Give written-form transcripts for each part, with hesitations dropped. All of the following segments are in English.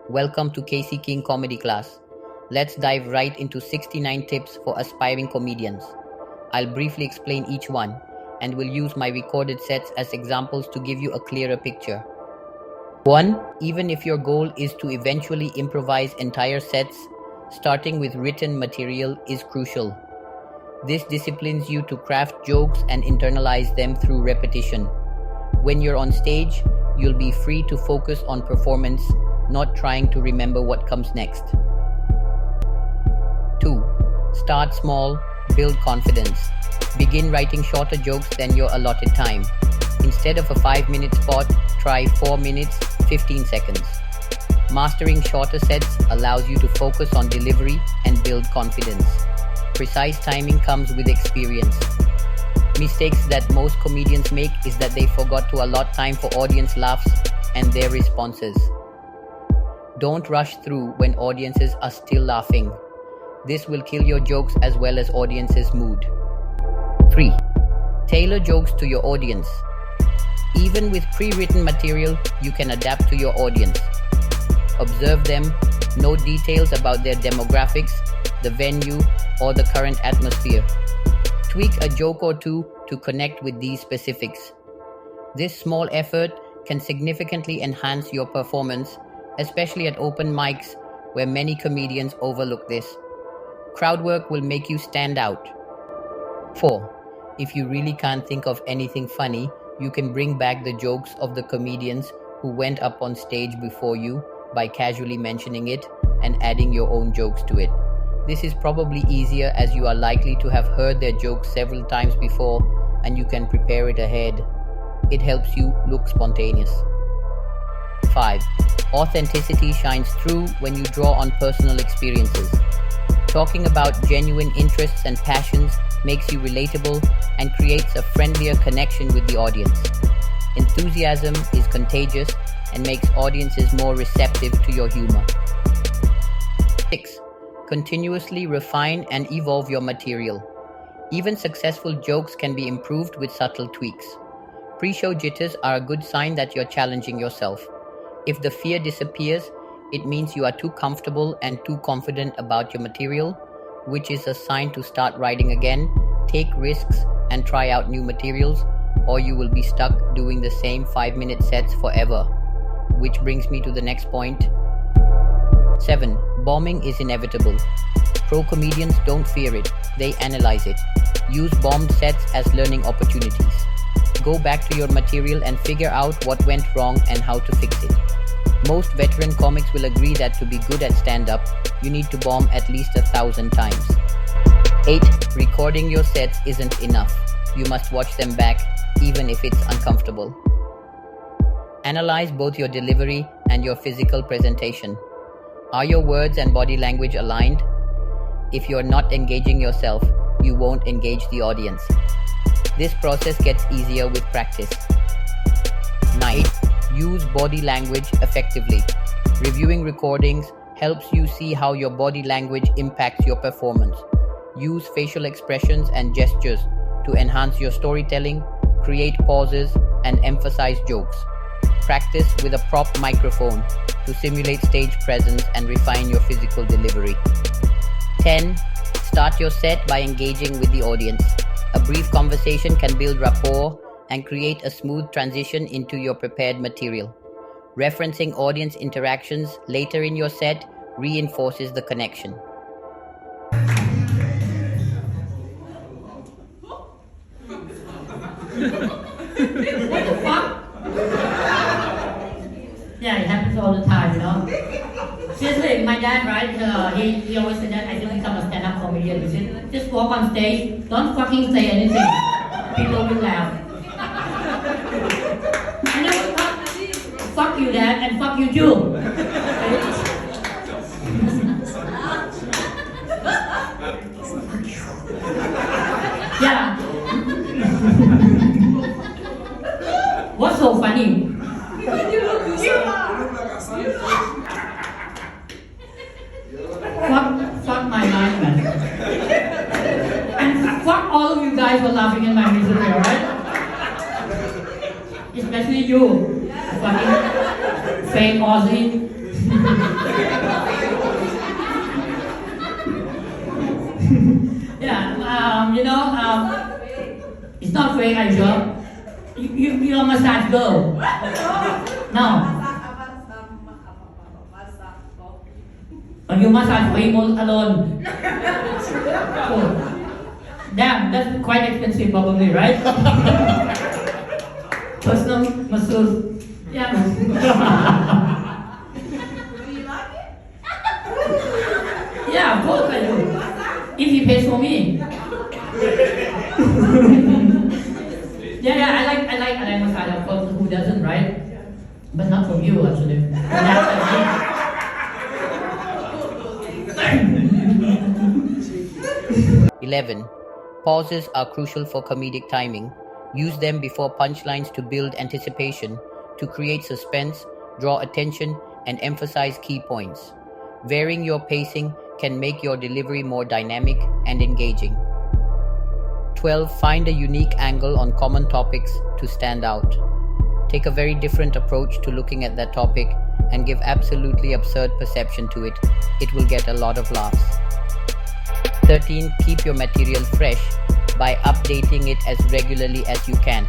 Welcome to Casey King Comedy Class. Let's dive right into 69 tips for aspiring comedians. I'll briefly explain each one, and will use my recorded sets as examples to give you a clearer picture. 1. Even if your goal is to eventually improvise entire sets, starting with written material is crucial. This disciplines you to craft jokes and internalize them through repetition. When you're on stage, you'll be free to focus on performance, not trying to remember what comes next. 2. Start small, build confidence. Begin writing shorter jokes than your allotted time. Instead of a 5-minute spot, try 4 minutes, 15 seconds. Mastering shorter sets allows you to focus on delivery and build confidence. Precise timing comes with experience. Mistakes that most comedians make is that they forgot to allot time for audience laughs and their responses. Don't rush through when audiences are still laughing. This will kill your jokes as well as audience's mood. 3. Tailor jokes to your audience. Even with pre-written material, you can adapt to your audience. Observe them, know details about their demographics, the venue, or the current atmosphere. Tweak a joke or two to connect with these specifics. This small effort can significantly enhance your performance, especially at open mics where many comedians overlook this. Crowd work will make you stand out. 4. If you really can't think of anything funny, you can bring back the jokes of the comedians who went up on stage before you by casually mentioning it and adding your own jokes to it. This is probably easier as you are likely to have heard their jokes several times before and you can prepare it ahead. It helps you look spontaneous. 5. Authenticity shines through when you draw on personal experiences. Talking about genuine interests and passions makes you relatable and creates a friendlier connection with the audience. Enthusiasm is contagious and makes audiences more receptive to your humor. 6. Continuously refine and evolve your material. Even successful jokes can be improved with subtle tweaks. Pre-show jitters are a good sign that you're challenging yourself. If the fear disappears, it means you are too comfortable and too confident about your material, which is a sign to start writing again, take risks, and try out new materials, or you will be stuck doing the same 5-minute sets forever. Which brings me to the next point. 7. Bombing is inevitable. Pro comedians don't fear it, they analyze it. Use bombed sets as learning opportunities. Go back to your material and figure out what went wrong and how to fix it. Most veteran comics will agree that to be good at stand-up, you need to bomb at least 1,000 times. 8. Recording your sets isn't enough. You must watch them back, even if it's uncomfortable. Analyze both your delivery and your physical presentation. Are your words and body language aligned? If you're not engaging yourself, you won't engage the audience. This process gets easier with practice. 9. Use body language effectively. Reviewing recordings helps you see how your body language impacts your performance. Use facial expressions and gestures to enhance your storytelling, create pauses, and emphasize jokes. Practice with a prop microphone to simulate stage presence and refine your physical delivery. 10. Start your set by engaging with the audience. A brief conversation can build rapport and create a smooth transition into your prepared material. Referencing audience interactions later in your set reinforces the connection. What the fuck? Yeah, it happens all the time, you know. Seriously, my dad, right? He always said that I should become a stand-up comedian. He said, just walk on stage, don't fucking say anything. People will laugh. And I was thought, fuck you, Dad, and fuck you too. Yeah. What's so funny? Fuck my life, man. And fuck all of you guys for laughing at my misery, alright? Especially you, fucking fake Aussie. Yeah, it's not fake, are you sure? You're a massage girl. No. When you massage for him alone. Oh. Damn, that's quite expensive probably, right? Personal masseuse. Yeah. Do you like it? Yeah, of course I do. If he pays for me. Yeah, I like massage, of course, who doesn't, right? But not from you, actually. That's 11. Pauses are crucial for comedic timing. Use them before punchlines to build anticipation, to create suspense, draw attention, and emphasize key points. Varying your pacing can make your delivery more dynamic and engaging. 12. Find a unique angle on common topics to stand out. Take a very different approach to looking at that topic and give absolutely absurd perception to it. It will get a lot of laughs. 13. Keep your material fresh by updating it as regularly as you can.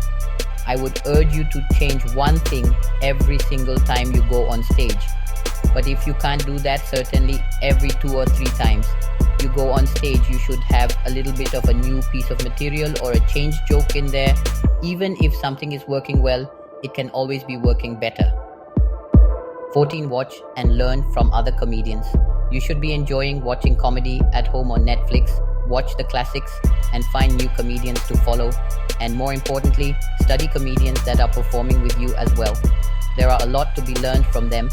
I would urge you to change one thing every single time you go on stage. But if you can't do that, certainly every 2 or 3 times you go on stage, you should have a little bit of a new piece of material or a changed joke in there. Even if something is working well, it can always be working better. 14. Watch and learn from other comedians. You should be enjoying watching comedy at home on Netflix. Watch the classics and find new comedians to follow. And more importantly, study comedians that are performing with you as well. There are a lot to be learned from them.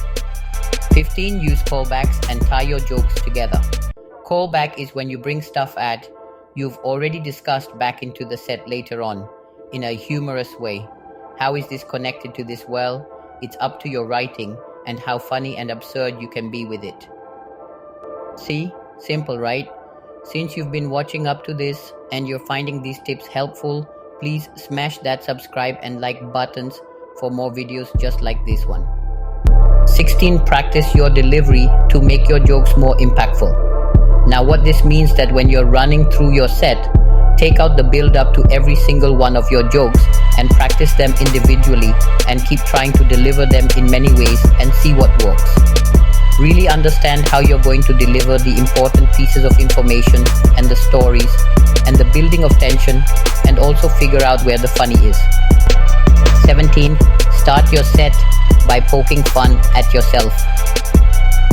15. Use callbacks and tie your jokes together. Callback is when you bring stuff you've already discussed back into the set later on, in a humorous way. How is this connected to this? Well, it's up to your writing and how funny and absurd you can be with it. See? Simple, right? Since you've been watching up to this and you're finding these tips helpful, please smash that subscribe and like buttons for more videos just like this one. 16. Practice your delivery to make your jokes more impactful. Now what this means that when you're running through your set, take out the build up to every single one of your jokes and practice them individually and keep trying to deliver them in many ways and see what works. Really understand how you're going to deliver the important pieces of information and the stories and the building of tension, and also figure out where the funny is. 17. Start your set by poking fun at yourself.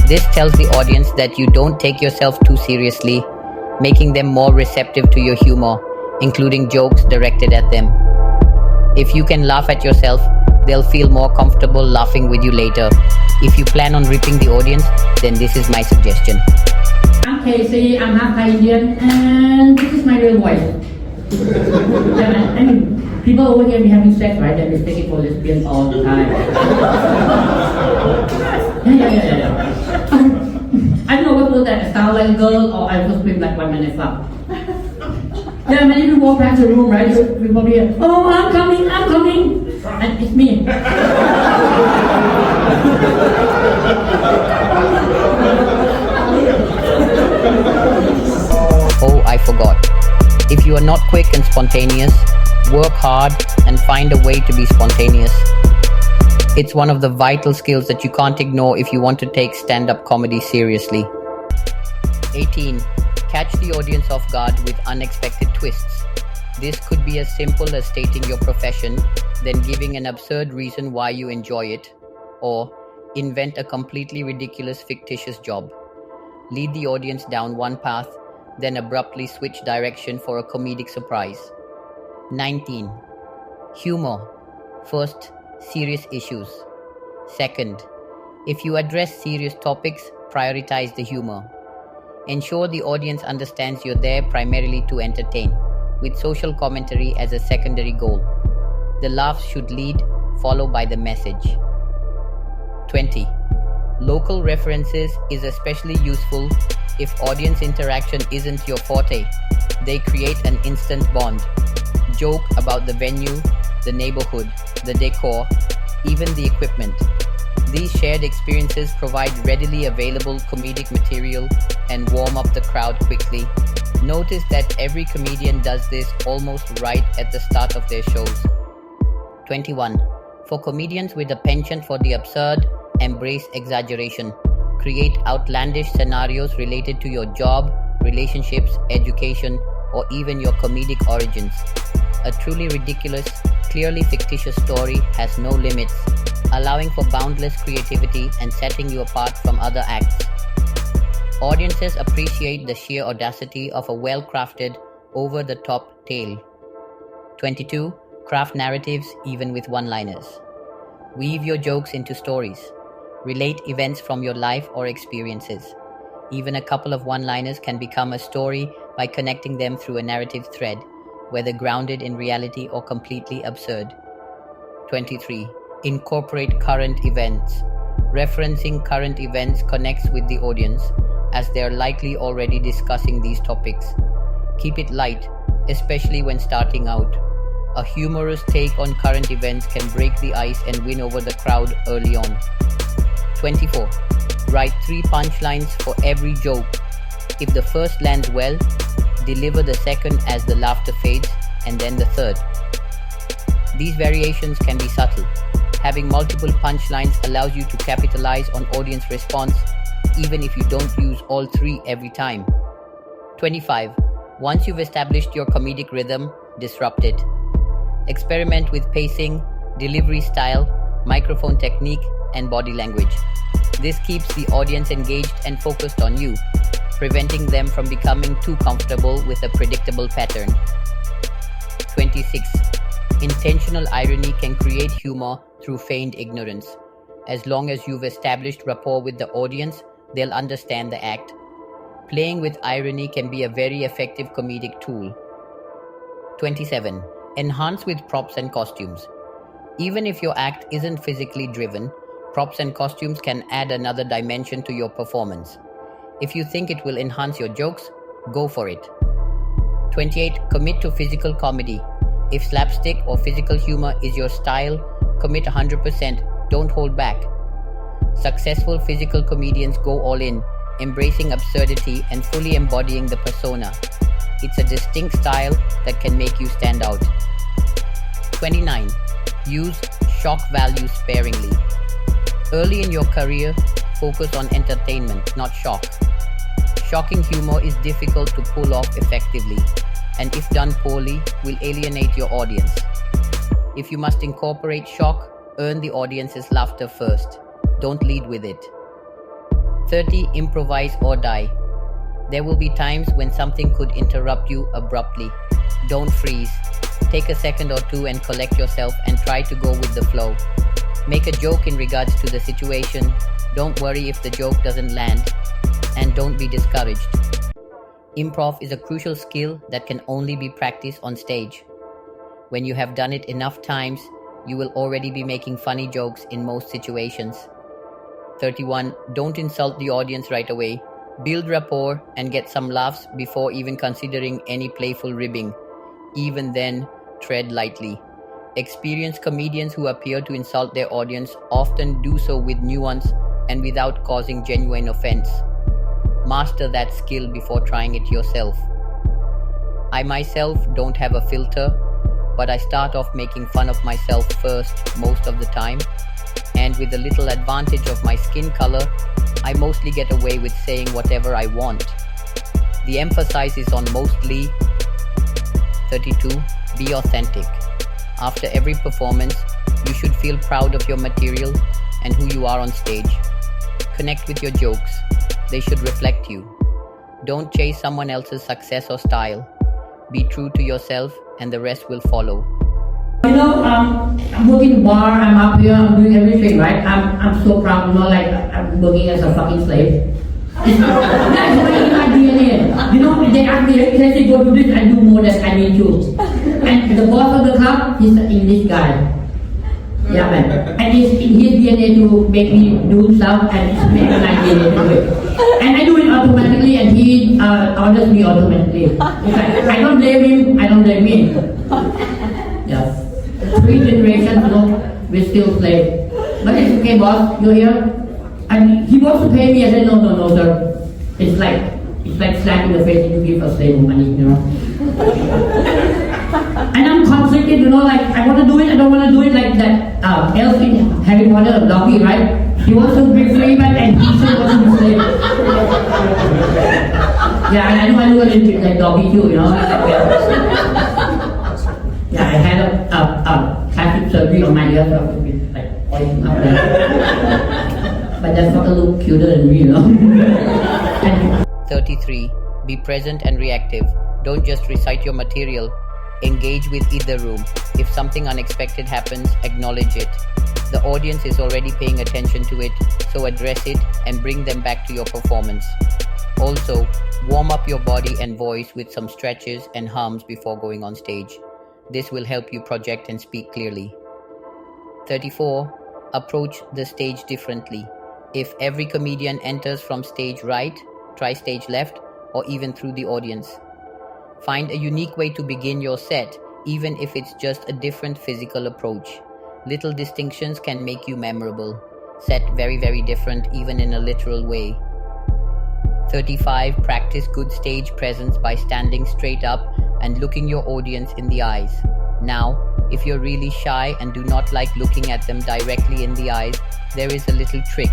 This tells the audience that you don't take yourself too seriously, making them more receptive to your humor, including jokes directed at them. If you can laugh at yourself, they'll feel more comfortable laughing with you later. If you plan on ripping the audience, then this is my suggestion. I'm Casey, I'm half Indian, and this is my real voice. I mean, people over here be having sex, right? They mistake it for lesbians all the time. Yeah. I don't know what was that, sound like a girl, or I was scream like one man and fuck. Yeah, many people walk past the room, right? You probably hear, oh, I'm coming, and it's me. Oh, I forgot. If you are not quick and spontaneous, work hard and find a way to be spontaneous. It's one of the vital skills that you can't ignore if you want to take stand-up comedy seriously. 18. Catch the audience off guard with unexpected twists. This could be as simple as stating your profession, then giving an absurd reason why you enjoy it, or invent a completely ridiculous fictitious job. Lead the audience down one path, then abruptly switch direction for a comedic surprise. 19. Humor. First, serious issues. Second, if you address serious topics, prioritize the humor. Ensure the audience understands you're there primarily to entertain, with social commentary as a secondary goal. The laughs should lead, followed by the message. 20. Local references is especially useful if audience interaction isn't your forte. They create an instant bond. Joke about the venue, the neighborhood, the decor, even the equipment. These shared experiences provide readily available comedic material and warm up the crowd quickly. Notice that every comedian does this almost right at the start of their shows. 21. For comedians with a penchant for the absurd, embrace exaggeration. Create outlandish scenarios related to your job, relationships, education, or even your comedic origins. A truly ridiculous, clearly fictitious story has no limits, allowing for boundless creativity and setting you apart from other acts. Audiences appreciate the sheer audacity of a well-crafted, over-the-top tale. 22. Craft narratives even with one-liners. Weave your jokes into stories. Relate events from your life or experiences. Even a couple of one-liners can become a story by connecting them through a narrative thread, whether grounded in reality or completely absurd. 23. Incorporate current events. Referencing current events connects with the audience, as they are likely already discussing these topics. Keep it light, especially when starting out. A humorous take on current events can break the ice and win over the crowd early on. 24. Write 3 punchlines for every joke. If the first lands well, deliver the second as the laughter fades, and then the third. These variations can be subtle. Having multiple punchlines allows you to capitalize on audience response, even if you don't use all 3 every time. 25. Once you've established your comedic rhythm, disrupt it. Experiment with pacing, delivery style, microphone technique, and body language. This keeps the audience engaged and focused on you, preventing them from becoming too comfortable with a predictable pattern. 26. Intentional irony can create humor through feigned ignorance. As long as you've established rapport with the audience, they'll understand the act. Playing with irony can be a very effective comedic tool. 27. Enhance with props and costumes. Even if your act isn't physically driven, props and costumes can add another dimension to your performance. If you think it will enhance your jokes, go for it. 28. Commit to physical comedy. If slapstick or physical humor is your style, commit 100%, don't hold back. Successful physical comedians go all in, embracing absurdity and fully embodying the persona. It's a distinct style that can make you stand out. 29. Use shock value sparingly. Early in your career, focus on entertainment, not shock. Shocking humor is difficult to pull off effectively, and if done poorly, will alienate your audience. If you must incorporate shock, earn the audience's laughter first. Don't lead with it. 30. Improvise or die. There will be times when something could interrupt you abruptly. Don't freeze. Take a second or two and collect yourself and try to go with the flow. Make a joke in regards to the situation. Don't worry if the joke doesn't land. And don't be discouraged. Improv is a crucial skill that can only be practiced on stage. When you have done it enough times, you will already be making funny jokes in most situations. 31. Don't insult the audience right away. Build rapport and get some laughs before even considering any playful ribbing. Even then, tread lightly. Experienced comedians who appear to insult their audience often do so with nuance and without causing genuine offense. Master that skill before trying it yourself. I myself don't have a filter, but I start off making fun of myself first most of the time, and with a little advantage of my skin color, I mostly get away with saying whatever I want. The emphasis is on mostly. 32. Be authentic. After every performance, you should feel proud of your material and who you are on stage. Connect with your jokes. They should reflect you. Don't chase someone else's success or style. Be true to yourself and the rest will follow. I'm working in the bar, I'm up here, I'm doing everything, right? I'm so proud, like I'm working as a fucking slave. That's why in my DNA. They ask me, can I go do this? I do more than I need to. And the boss of the club, he's an English guy. Yeah, man. And it's in his DNA to make me do stuff, and it's in my DNA to do it. And I do it automatically, and he orders me automatically. It's like, I don't blame him, I don't blame me. Yeah. 3 generations, we're still slaves. But it's okay, boss, you're here. And he wants to pay me. I said, no, sir. It's like slap in the face if you give us slave money, you know. And I'm conflicted, you know, like I want to do it, I don't want to do it, like that elf in Harry Potter, Dobby, right? He wants to be free, but and he still wants to be slave. Yeah, I know I look a little bit like Dobby too, you know. Yeah, I had a plastic surgery on my ear, so I was like pointing out there. But that's not a look cuter than me, you know. 33. Be present and reactive. Don't just recite your material. Engage with either room. If something unexpected happens, acknowledge it. The audience is already paying attention to it, so address it and bring them back to your performance. Also, warm up your body and voice with some stretches and hums before going on stage. This will help you project and speak clearly. 34. Approach the stage differently. If every comedian enters from stage right, try stage left, or even through the audience. Find a unique way to begin your set, even if it's just a different physical approach. Little distinctions can make you memorable. Set very, very different, even in a literal way. 35. Practice good stage presence by standing straight up and looking your audience in the eyes. Now, if you're really shy and do not like looking at them directly in the eyes, there is a little trick.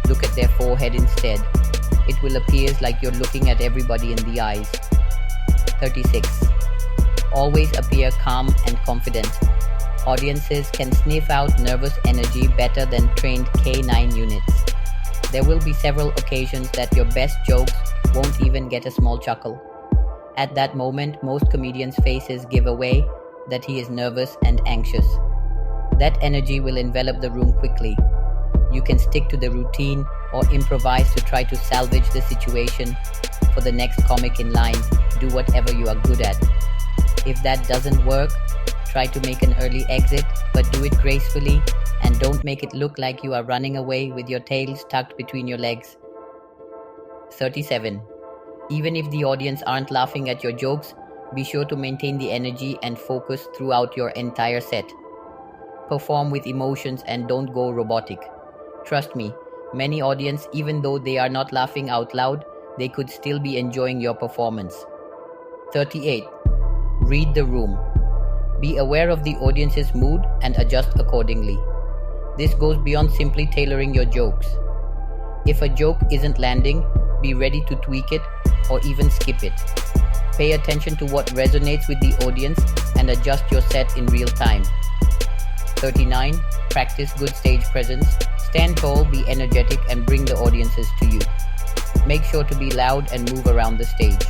Look at their forehead instead. It will appear like you're looking at everybody in the eyes. 36. Always appear calm and confident. Audiences can sniff out nervous energy better than trained K9 units. There will be several occasions that your best jokes won't even get a small chuckle. At that moment, most comedians' faces give away that he is nervous and anxious. That energy will envelop the room quickly. You can stick to the routine or improvise to try to salvage the situation. For the next comic in line, do whatever you are good at. If that doesn't work, try to make an early exit, but do it gracefully and don't make it look like you are running away with your tails tucked between your legs. 37. Even if the audience aren't laughing at your jokes, be sure to maintain the energy and focus throughout your entire set. Perform with emotions and don't go robotic. Trust me, many audience, even though they are not laughing out loud, they could still be enjoying your performance. 38. Read the room. Be aware of the audience's mood and adjust accordingly. This goes beyond simply tailoring your jokes. If a joke isn't landing, be ready to tweak it or even skip it. Pay attention to what resonates with the audience and adjust your set in real time. 39. Practice good stage presence. Stand tall, be energetic, and bring the audiences to you. Make sure to be loud and move around the stage,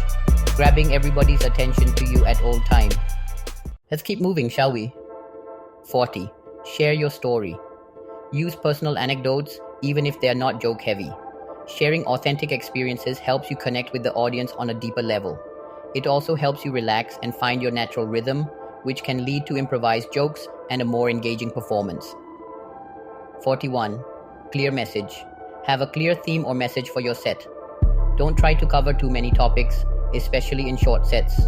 grabbing everybody's attention to you at all times. Let's keep moving, shall we? 40. Share your story. Use personal anecdotes, even if they are not joke-heavy. Sharing authentic experiences helps you connect with the audience on a deeper level. It also helps you relax and find your natural rhythm, which can lead to improvised jokes and a more engaging performance. 41. Clear message. Have a clear theme or message for your set. Don't try to cover too many topics, especially in short sets.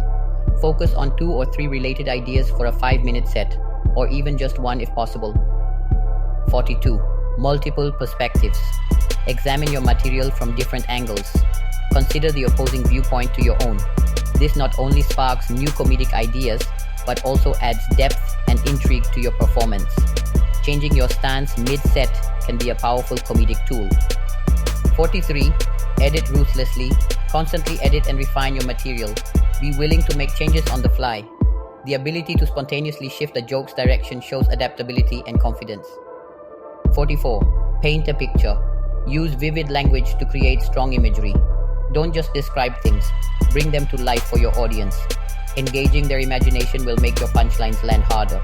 Focus on 2 or 3 related ideas for a 5-minute set, or even just one if possible. 42. Multiple perspectives. Examine your material from different angles. Consider the opposing viewpoint to your own. This not only sparks new comedic ideas, but also adds depth and intrigue to your performance. Changing your stance mid-set can be a powerful comedic tool. 43. Edit ruthlessly. Constantly edit and refine your material. Be willing to make changes on the fly. The ability to spontaneously shift a joke's direction shows adaptability and confidence. 44. Paint a picture. Use vivid language to create strong imagery. Don't just describe things, bring them to life for your audience. Engaging their imagination will make your punchlines land harder.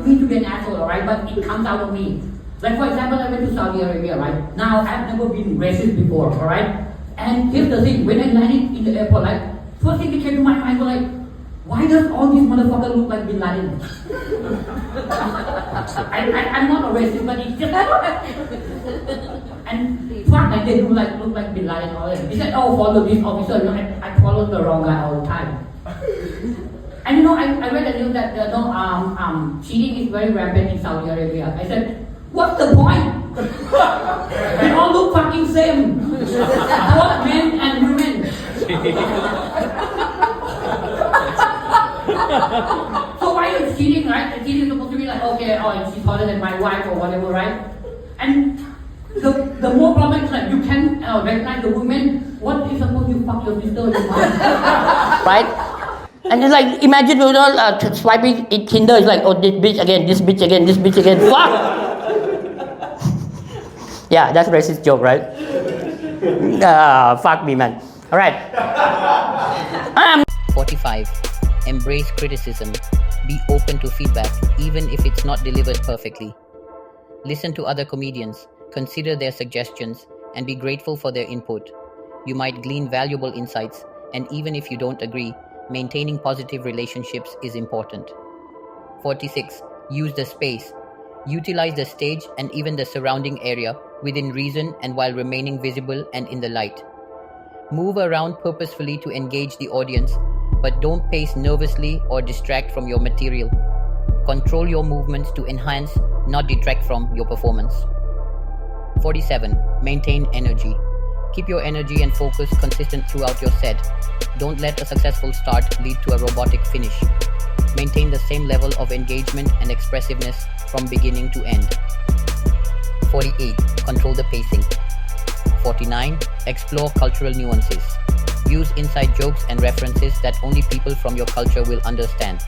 Me to be an asshole, alright, but it comes out of me. Like for example, I went to Saudi Arabia, right? Now, I've never been racist before, alright? And here's the thing, when I landed in the airport, like, first thing that came to my mind was like, why does all these motherfuckers look like Bin Laden? I'm not a racist, but it's just and fuck, like they look like Bin Laden all that. He said, oh, follow this officer. You know, I followed the wrong guy all the time. And you know, I read a news that cheating is very rampant in Saudi Arabia. I said, What's the point? We all look fucking same. Both men and women. So why is cheating, right? The cheating is supposed to be like, okay, oh, she's hotter than my wife or whatever, right? And the more problem is like you can recognize the woman. What if suppose you fuck your sister or your mom? Right? And it's like, imagine swiping in Tinder, it's like, oh, this bitch again, this bitch again, this bitch again, fuck! Yeah, that's a racist joke, right? Fuck me, man. Alright. 45. Embrace criticism. Be open to feedback, even if it's not delivered perfectly. Listen to other comedians, consider their suggestions, and be grateful for their input. You might glean valuable insights, and even if you don't agree, maintaining positive relationships is important. 46. Use the space. Utilize the stage and even the surrounding area within reason and while remaining visible and in the light. Move around purposefully to engage the audience, but don't pace nervously or distract from your material. Control your movements to enhance, not detract from, your performance. 47. Maintain energy. Keep your energy and focus consistent throughout your set. Don't let a successful start lead to a robotic finish. Maintain the same level of engagement and expressiveness from beginning to end. 48. Control the pacing. 49. Explore cultural nuances. Use inside jokes and references that only people from your culture will understand.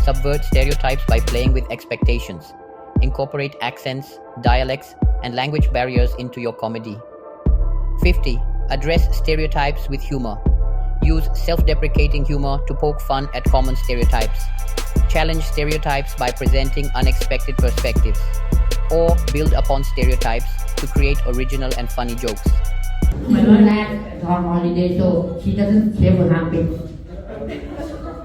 Subvert stereotypes by playing with expectations. Incorporate accents, dialects, and language barriers into your comedy. 50. Address stereotypes with humor. Use self-deprecating humor to poke fun at common stereotypes. Challenge stereotypes by presenting unexpected perspectives. Or build upon stereotypes to create original and funny jokes. My mother is on holiday, so she doesn't shave her armpits.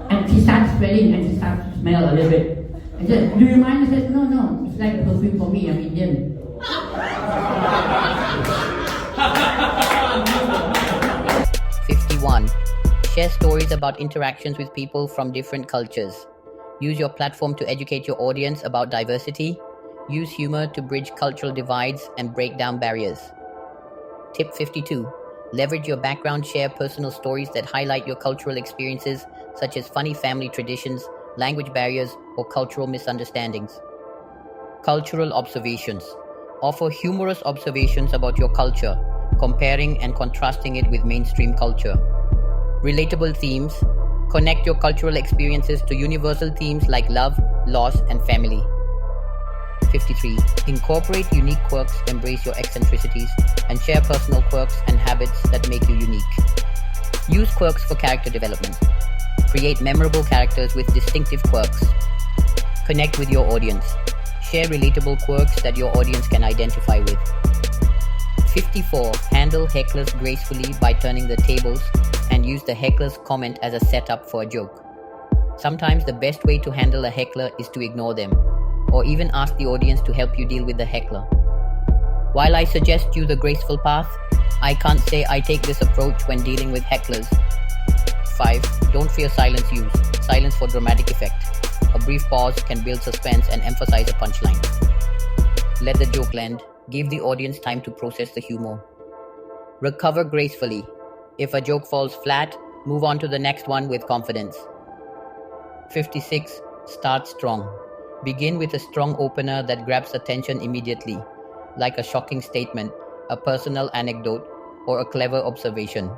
And she starts smelling and she starts to smell a little bit. I said, do you mind? I said, no, it's like a perfume for me, I'm Indian. 51. Share stories about interactions with people from different cultures. Use your platform to educate your audience about diversity. Use humor to bridge cultural divides and break down barriers. Tip 52. Leverage your background, share personal stories that highlight your cultural experiences, such as funny family traditions, language barriers, or cultural misunderstandings. Cultural observations. Offer humorous observations about your culture, comparing and contrasting it with mainstream culture. Relatable themes. Connect your cultural experiences to universal themes like love, loss, and family. 53. Incorporate unique quirks, embrace your eccentricities, and share personal quirks and habits that make you unique. Use quirks for character development. Create memorable characters with distinctive quirks. Connect with your audience. Share relatable quirks that your audience can identify with. 54. Handle hecklers gracefully by turning the tables and use the heckler's comment as a setup for a joke. Sometimes the best way to handle a heckler is to ignore them, or even ask the audience to help you deal with the heckler. While I suggest you the graceful path, I can't say I take this approach when dealing with hecklers. 5. Don't fear silence use. Silence for dramatic effect. A brief pause can build suspense and emphasize a punchline. Let the joke land. Give the audience time to process the humor. Recover gracefully. If a joke falls flat, move on to the next one with confidence. 56. Start strong. Begin with a strong opener that grabs attention immediately, like a shocking statement, a personal anecdote, or a clever observation.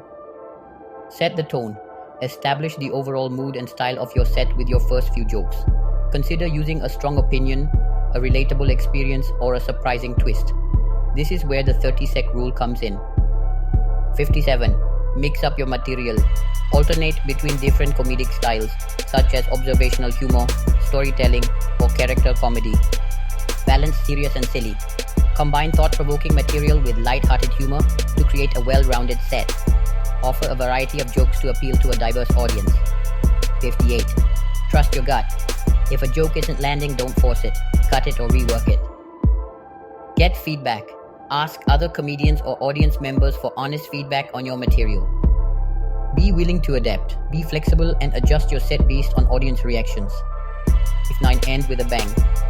Set the tone. Establish the overall mood and style of your set with your first few jokes. Consider using a strong opinion, a relatable experience, or a surprising twist. This is where the 30-sec rule comes in. 57. Mix up your material. Alternate between different comedic styles, such as observational humor, storytelling, or character comedy. Balance serious and silly. Combine thought-provoking material with light-hearted humor to create a well-rounded set. Offer a variety of jokes to appeal to a diverse audience. 58. Trust your gut. If a joke isn't landing, don't force it. Cut it or rework it. Get feedback. Ask other comedians or audience members for honest feedback on your material. Be willing to adapt. Be flexible and adjust your set based on audience reactions. If 9, end with a bang.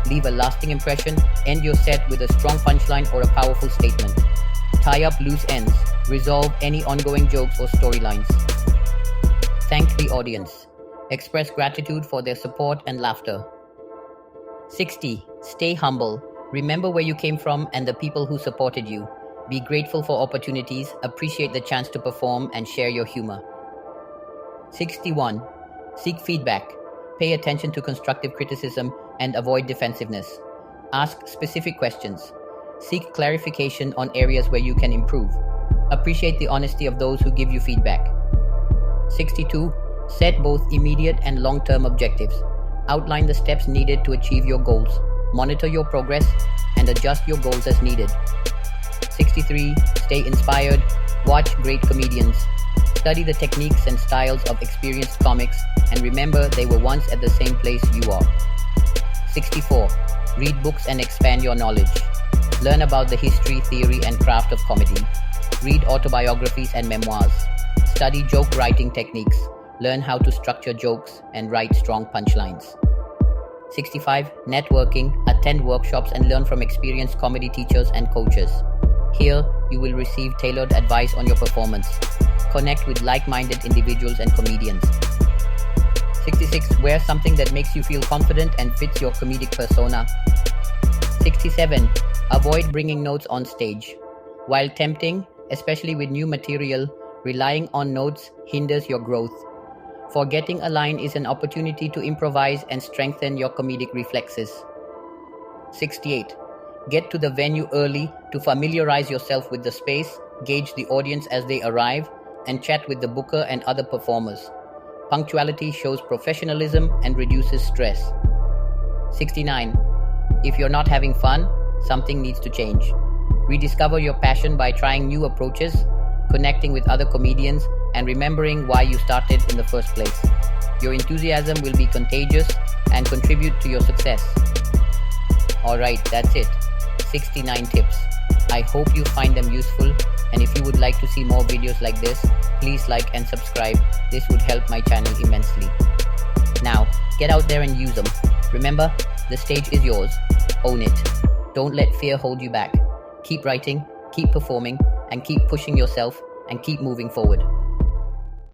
Leave a lasting impression. End your set with a strong punchline or a powerful statement. Tie up loose ends. Resolve any ongoing jokes or storylines. Thank the audience. Express gratitude for their support and laughter. 60. Stay humble. Remember where you came from and the people who supported you. Be grateful for opportunities, appreciate the chance to perform, and share your humor. 61. Seek feedback. Pay attention to constructive criticism and avoid defensiveness. Ask specific questions. Seek clarification on areas where you can improve. Appreciate the honesty of those who give you feedback. 62. Set both immediate and long-term objectives. Outline the steps needed to achieve your goals. Monitor your progress and adjust your goals as needed. 63. Stay inspired. Watch great comedians. Study the techniques and styles of experienced comics and remember they were once at the same place you are. 64. Read books and expand your knowledge. Learn about the history, theory, and craft of comedy. Read autobiographies and memoirs. Study joke writing techniques. Learn how to structure jokes and write strong punchlines. 65. Networking. Attend workshops and learn from experienced comedy teachers and coaches. Here, you will receive tailored advice on your performance. Connect with like-minded individuals and comedians. 66. Wear something that makes you feel confident and fits your comedic persona. 67. Avoid bringing notes on stage. While tempting, especially with new material, relying on notes hinders your growth. Forgetting a line is an opportunity to improvise and strengthen your comedic reflexes. 68. Get to the venue early to familiarize yourself with the space, gauge the audience as they arrive, and chat with the booker and other performers. Punctuality shows professionalism and reduces stress. 69. If you're not having fun, something needs to change. Rediscover your passion by trying new approaches, connecting with other comedians, and remembering why you started in the first place. Your enthusiasm will be contagious and contribute to your success. Alright, that's it. 69 tips. I hope you find them useful, and if you would like to see more videos like this, please like and subscribe. This would help my channel immensely. Now, get out there and use them. Remember, the stage is yours. Own it. Don't let fear hold you back. Keep writing, keep performing, and keep pushing yourself, and keep moving forward.